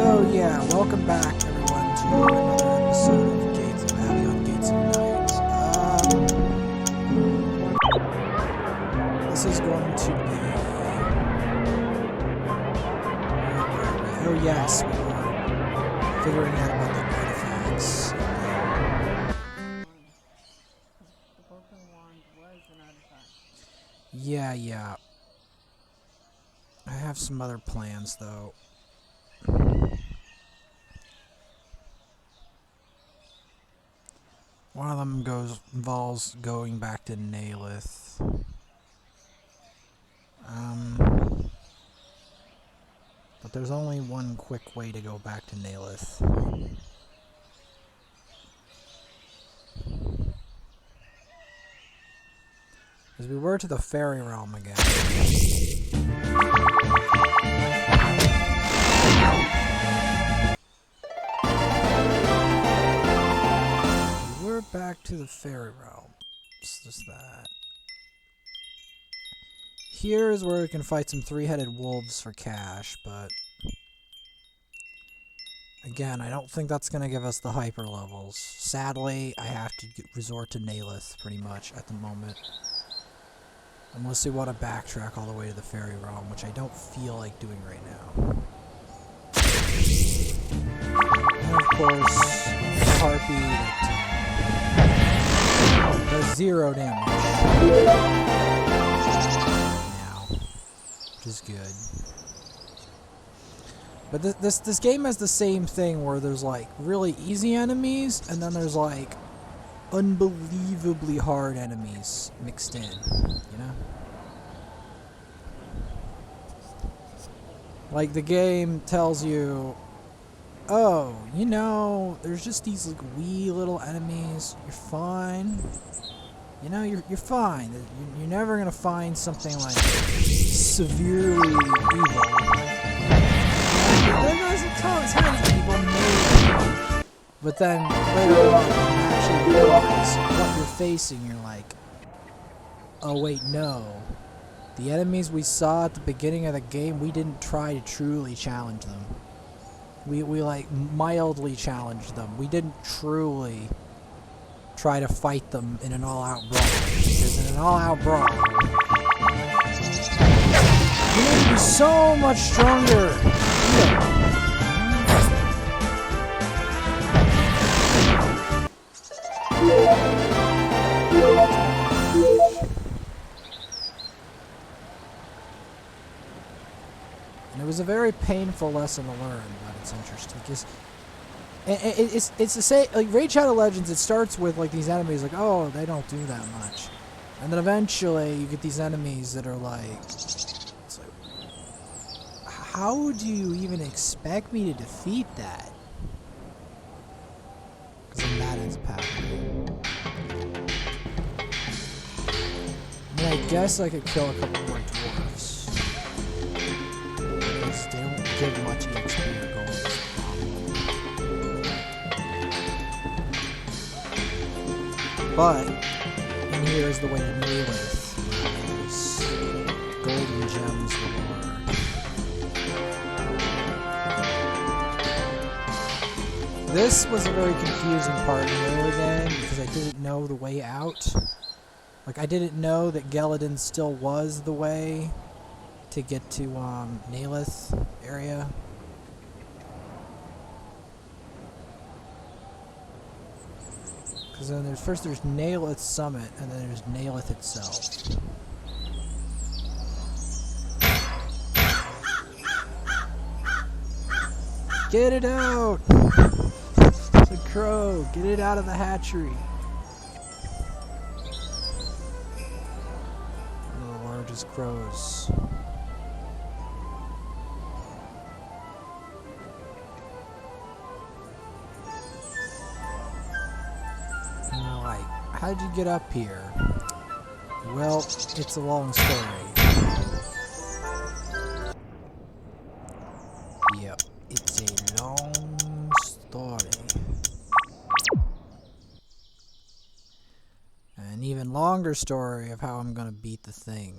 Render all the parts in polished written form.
So yeah, welcome back everyone to another episode of Gates of Aveyond, Gates of Night. This is going to be... Oh yes, we were figuring out about the artifacts. The broken wand was an artifact. Yeah. I have some other plans though. One of them involves going back to Naylith. But there's only one quick way to go back to Naylith. As we were to the fairy realm again. We're back to the fairy realm. It's just that. Here is where we can fight some three-headed wolves for cash, but again, I don't think that's going to give us the hyper levels. Sadly, I have to resort to Naylith pretty much at the moment. Unless we want to backtrack all the way to the fairy realm, which I don't feel like doing right now. And of course, the harpy that does 0 damage now, which is good. But this game has the same thing where there's like really easy enemies, and then there's like unbelievably hard enemies mixed in, you know? Like the game tells you, oh, you know, there's just these like wee little enemies, you're fine. You know, you're fine. You're never gonna find something like severely evil. There's a tiny evil maybe. But then later on, when you actually realize what you're facing, you're like, oh wait, no. The enemies we saw at the beginning of the game, we didn't try to truly challenge them. We like mildly challenged them. We didn't truly try to fight them in an all-out brawl. Because in an all-out brawl, you need to be so much stronger. And it was a very painful lesson to learn, but it's interesting because it's the same. Like Raid Shadow Legends, it starts with like these enemies, like, oh, they don't do that much, and then eventually you get these enemies that are like, it's like, how do you even expect me to defeat that? Because then that ends up happening. I mean, I guess I could kill a couple more dwarves. Because they don't give much XP or gold. But, and here's the way to Naylith. There's golden gems galore. This was a very confusing part in the early game because I didn't know the way out. Like, I didn't know that Geladon still was the way to get to Naylith area. Because then there's Naylith Summit, and then there's Naylith itself. Get it out! The crow, get it out of the hatchery. One of the largest crows. How'd you get up here? Well, it's a long story. Yep, it's a long story. An even longer story of how I'm gonna beat the thing.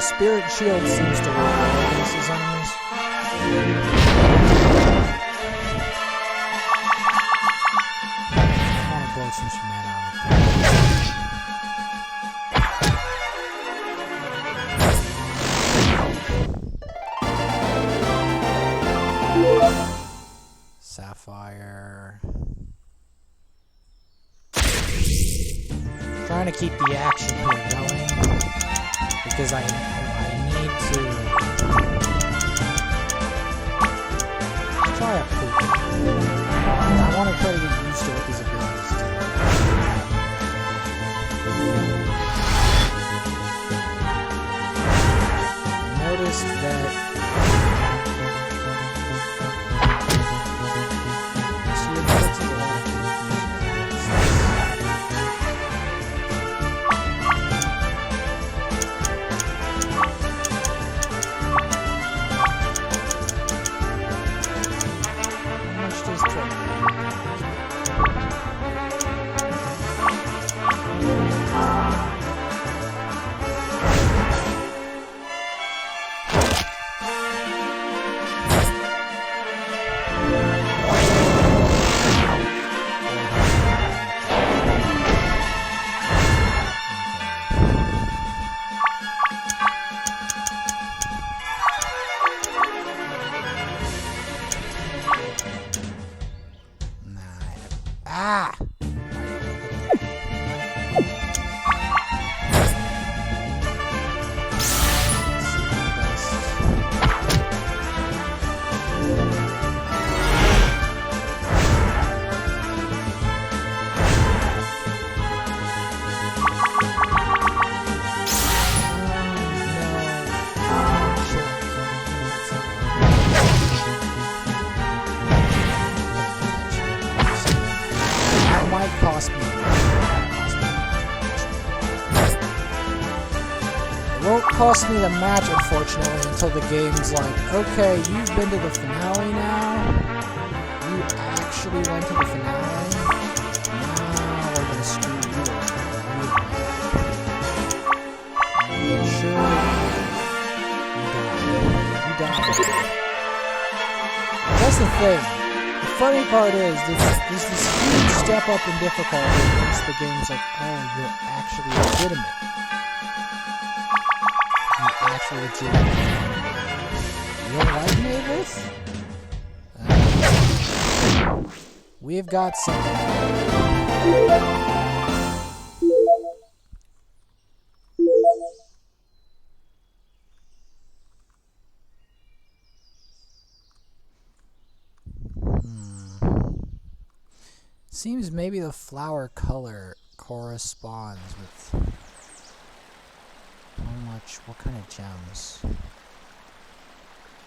spirit shield seems to work well against his enemies. I want to blow some mana on it. Sapphire. Trying to keep the action here going because I need to try a poop. I want to try to get used to what these abilities do. I noticed that cost me. It won't cost me the match, unfortunately, until the game's like, okay, you've been to the finale now. You actually went to the finale. Now we're gonna screw you over. Make sure you die. That's the thing. The funny part is, there's this huge step up in difficulty once the game's like, oh, you're actually legitimate. You're actually legitimate. You don't like Naylith? We've got something. Seems maybe the flower color corresponds with what kind of gems.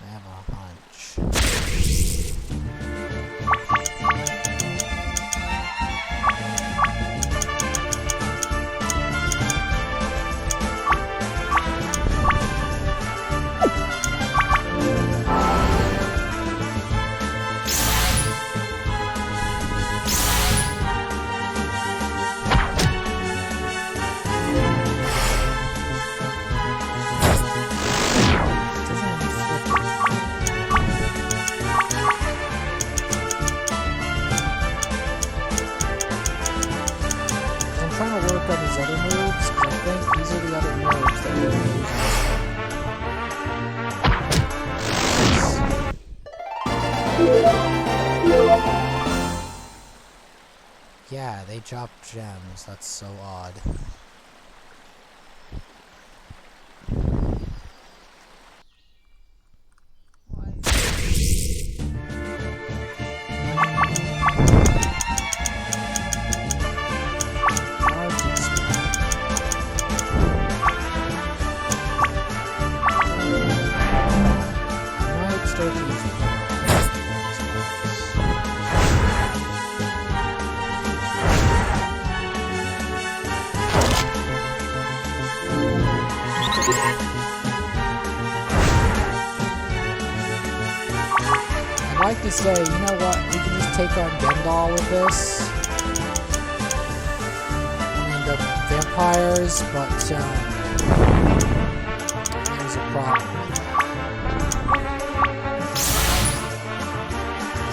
I have a hunch. Yeah, they drop gems. That's so odd. I'd like to say, you know what, we can just take on Gendal with this. I mean, the vampires, but, problem with that.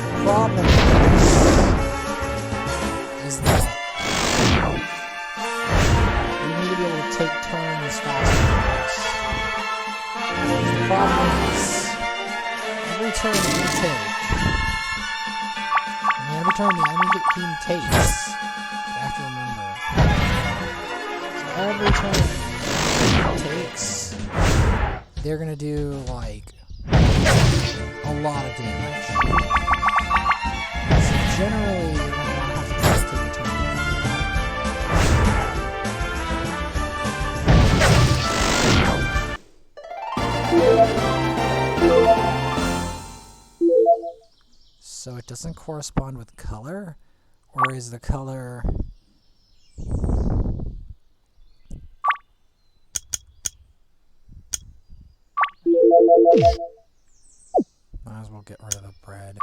The problem is that you need to be able to take turns faster than this. The problem is, every turn that you take, and every turn the enemy team takes, you have to remember, every turn it takes, they're gonna do like a lot of damage. So generally, you're gonna have to just take a turn. So it doesn't correspond with color, or is the color? Might as well get rid of the bread.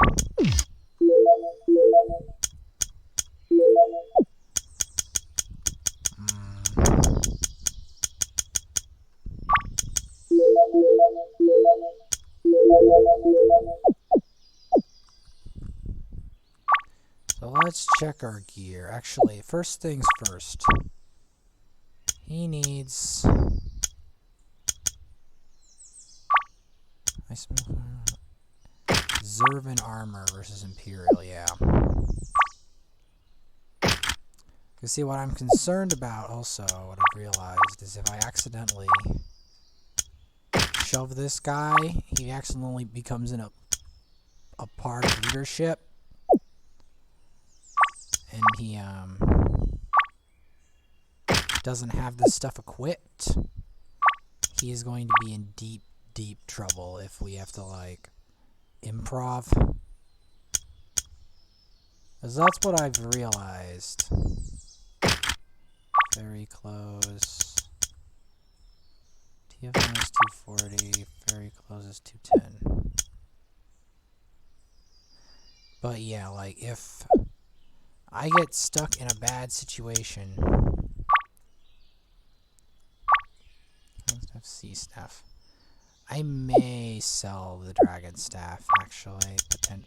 So let's check our gear. Actually, first things first. He needs... Zervan armor versus Imperial, yeah. You see, what I'm concerned about also, what I've realized, is if I accidentally shove this guy, he accidentally becomes a part of leadership. And he doesn't have this stuff equipped. He is going to be in deep trouble if we have to like improv. Because that's what I've realized. Very close. TF1 is 240, very close is 210. But yeah, like if I get stuck in a bad situation. Let's have sea staff. I may sell the dragon staff, actually.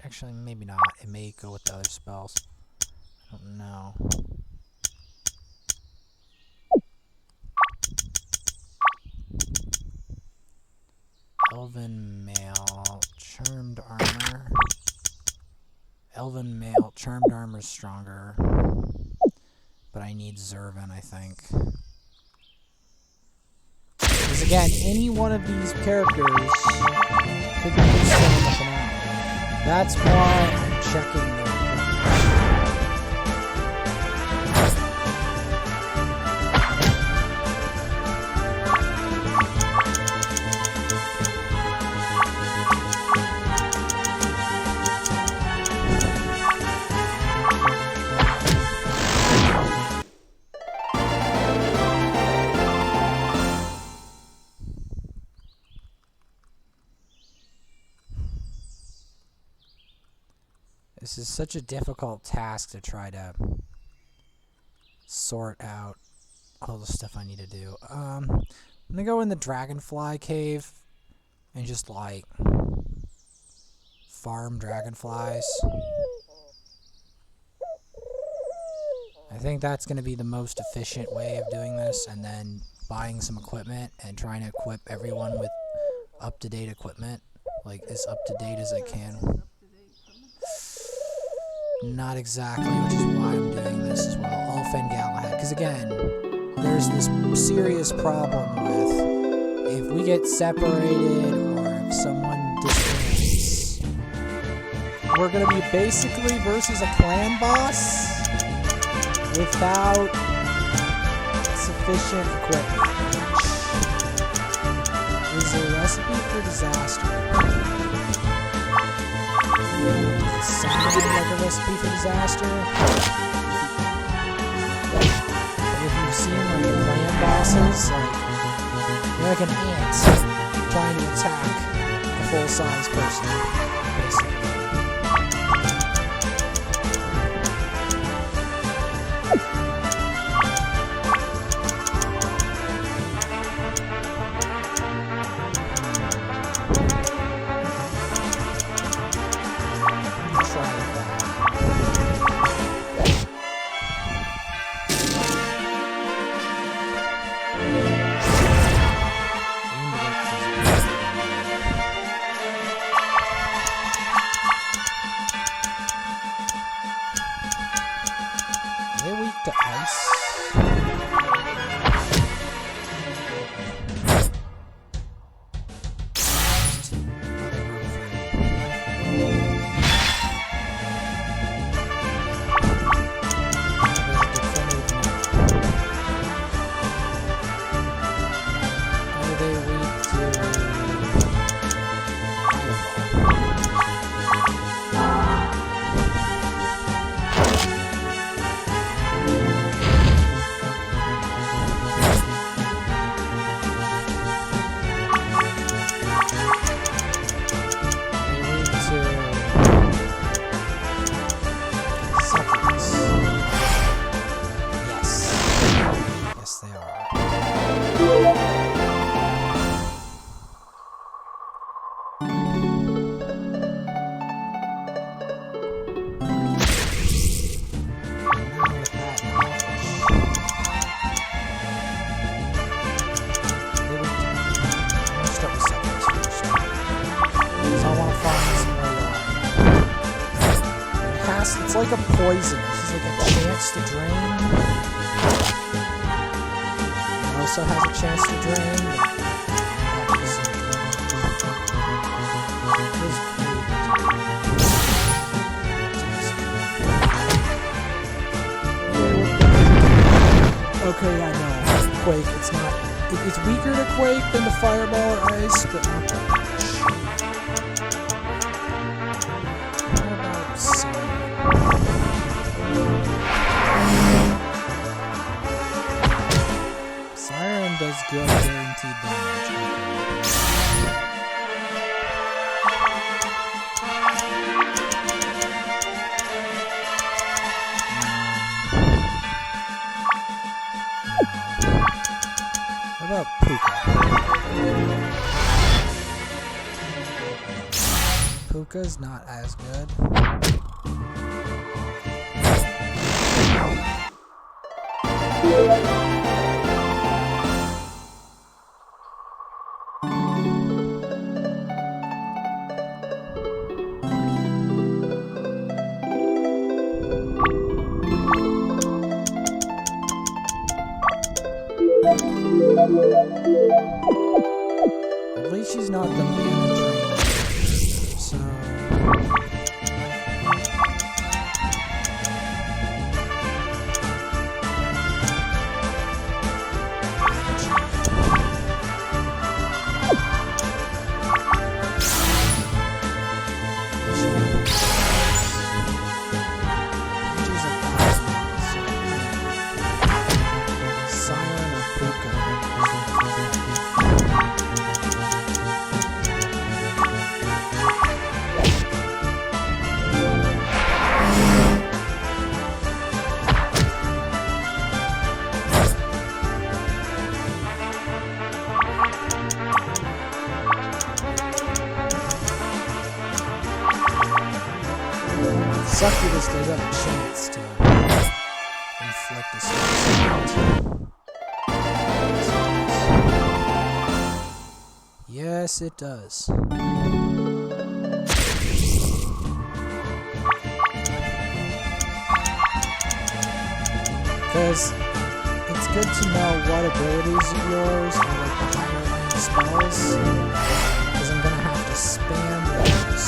Actually, maybe not. It may go with the other spells. I don't know. Elven mail, charmed armor. Elven mail, charmed armor is stronger. But I need Zervan, I think. Because again, any one of these characters could be useful in the finale. That's why I'm checking the This is such a difficult task to try to sort out all the stuff I need to do. I'm gonna go in the dragonfly cave and just like farm dragonflies. I think that's gonna be the most efficient way of doing this, and then buying some equipment and trying to equip everyone with up-to-date equipment, like as up-to-date as I can. Not exactly, which is why I'm doing this as well. Alfen Galahad, because again, there's this serious problem with if we get separated or if someone disbands, we're going to be basically versus a clan boss without sufficient equipment, which is a recipe for disaster. Sound like a recipe for disaster. Like if you've seen like the clan bosses, like they're like an ant trying to attack a full-size person, basically. they weak to ice? It's like a poison. This is like a chance to drain. It also has a chance to drain. Okay, I know. Quake. It's not. It's weaker to Quake than the Fireball or Ice, but not that much. Does good guaranteed damage. What about Puka? Puka's not as good. At least she's not the mana drainer, so... Succubus does have a chance to inflict a spell. Yes, it does. Because it's good to know what abilities of yours are like the higher range spells. Because I'm gonna have to spam those.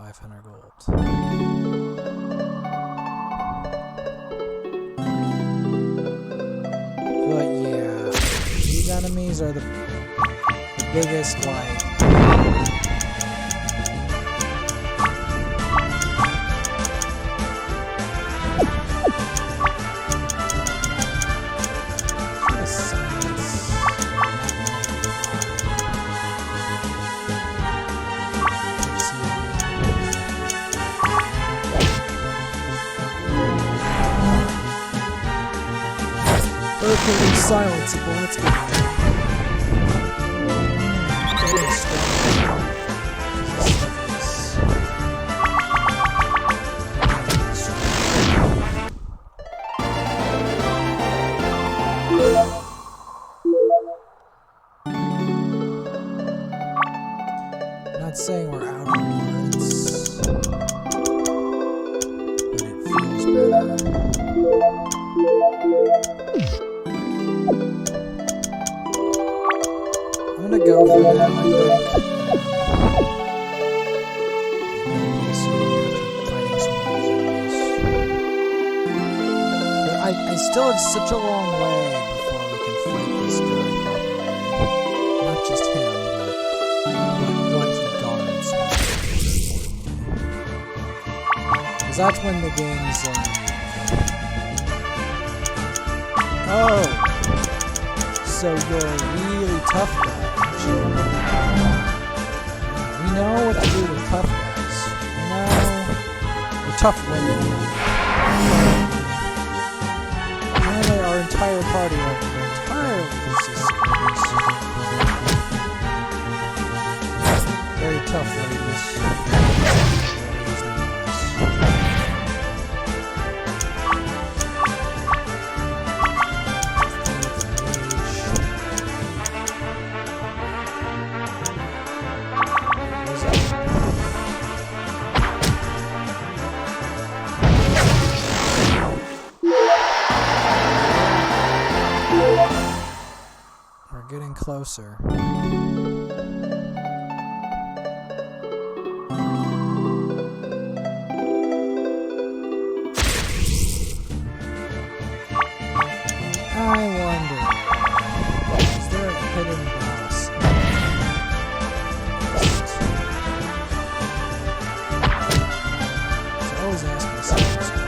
500 gold. But yeah, these enemies are the biggest, like... Perfectly silenceable, that's good. Getting strong. I'm not saying we're out of words, but it feels better. I'm gonna go for that, I think. But I still have such a long way before we can fight this guy properly. Not just him, but what he guards, most importantly. Because that's when the game's like... Oh! So you're a really tough guy. We know what to do with tough guys. We know... Or tough women. Apparently our entire party are entirely consistent. Very tough ladies. Getting closer. I wonder, is there a hidden boss? I always ask myself this question.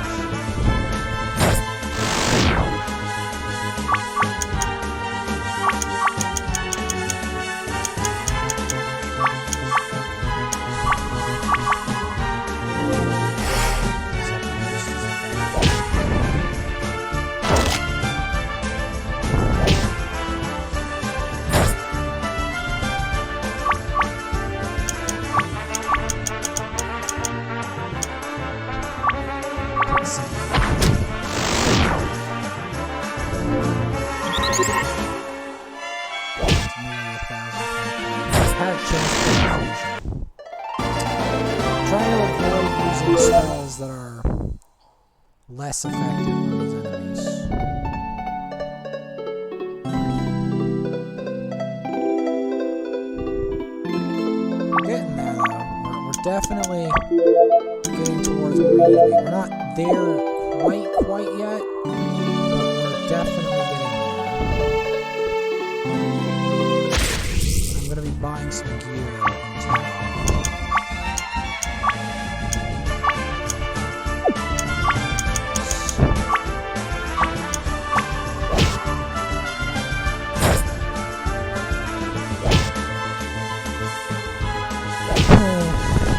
Spells that are less effective on these enemies. We're getting there though. We're definitely getting towards where we need to be. We're not there quite yet, but we're definitely getting there. I'm gonna be buying some gear in town.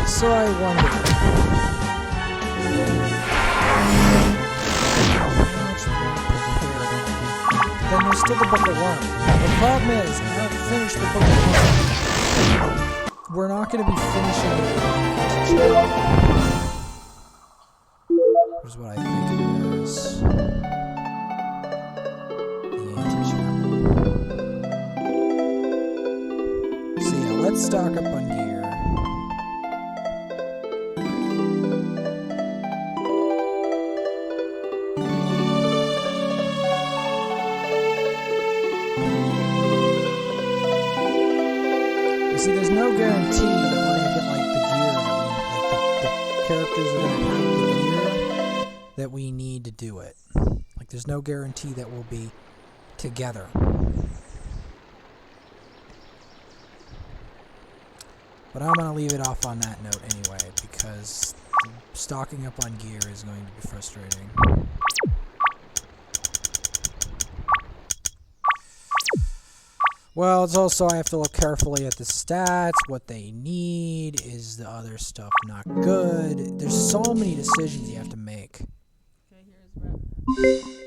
So I wonder. Then there's still the Book of Worms. The problem is, I don't finish the Book of Worms. We're not going to be finishing it in the Here's what I think it is. The Anti-Chapel. So yeah, let's stock up on gear. See, there's no guarantee that we're gonna get like the gear that we like characters are going to have the gear that we need to do it. Like, there's no guarantee that we'll be together. But I'm going to leave it off on that note anyway, because stocking up on gear is going to be frustrating. Well, it's also, I have to look carefully at the stats, what they need, is the other stuff not good? There's so many decisions you have to make. Okay, here's rep.